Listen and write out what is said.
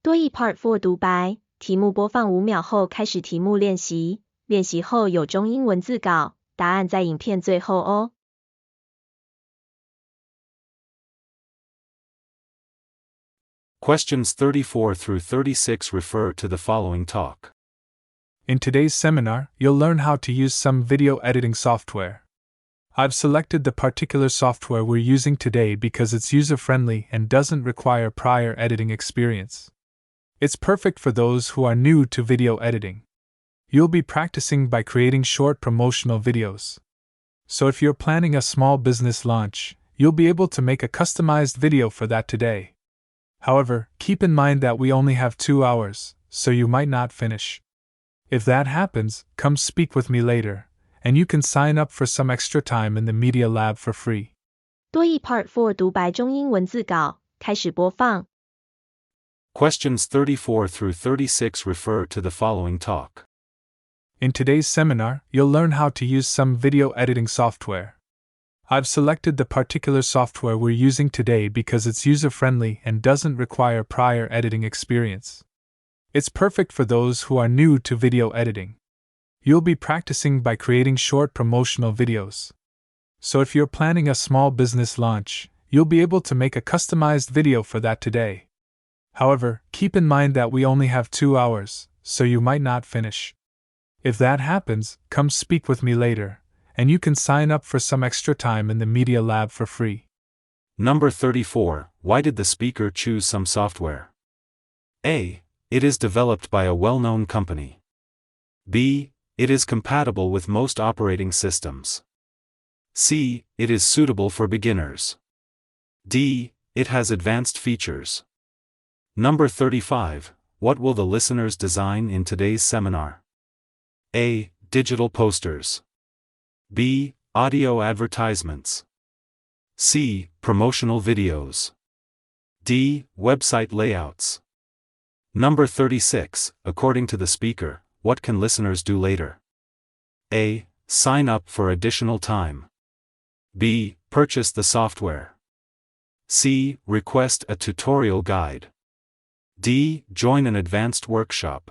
多益 part4 独白，题目播放5秒后开始题目练习，练习后有中英文字稿，答案在影片最后哦。Questions 34 through 36 refer to the following talk. In today's seminar, you'll learn how to use some video editing software. I've selected the particular software we're using today because it's user-friendly and doesn't require prior editing experience. It's perfect for those who are new to video editing. You'll be practicing by creating short promotional videos. So if you're planning a small business launch, you'll be able to make a customized video for that today. However, keep in mind that we only have 2 hours, so you might not finish. If that happens, come speak with me later, and you can sign up for some extra time in the Media Lab for free. 多益 part4 独白中英文字稿，开始播放。Questions 34 through 36 refer to the following talk. In today's seminar, you'll learn how to use some video editing software. I've selected the particular software we're using today because it's user-friendly and doesn't require prior editing experience. It's perfect for those who are new to video editing. You'll be practicing by creating short promotional videos. So if you're planning a small business launch, you'll be able to make a customized video for that today. However, keep in mind that we only have 2 hours, so you might not finish. If that happens, come speak with me later, and you can sign up for some extra time in the Media Lab for free. Number 34. Why did the speaker choose some software? A. It is developed by a well-known company. B. It is compatible with most operating systems. C. It is suitable for beginners. D. It has advanced features. Number 35. What will the listeners design in today's seminar? A. Digital posters. B. Audio advertisements. C. Promotional videos. D. Website layouts. Number 36. According to the speaker, what can listeners do later? A. Sign up for additional time. B. Purchase the software. C. Request a tutorial guide. D. Join an advanced workshop.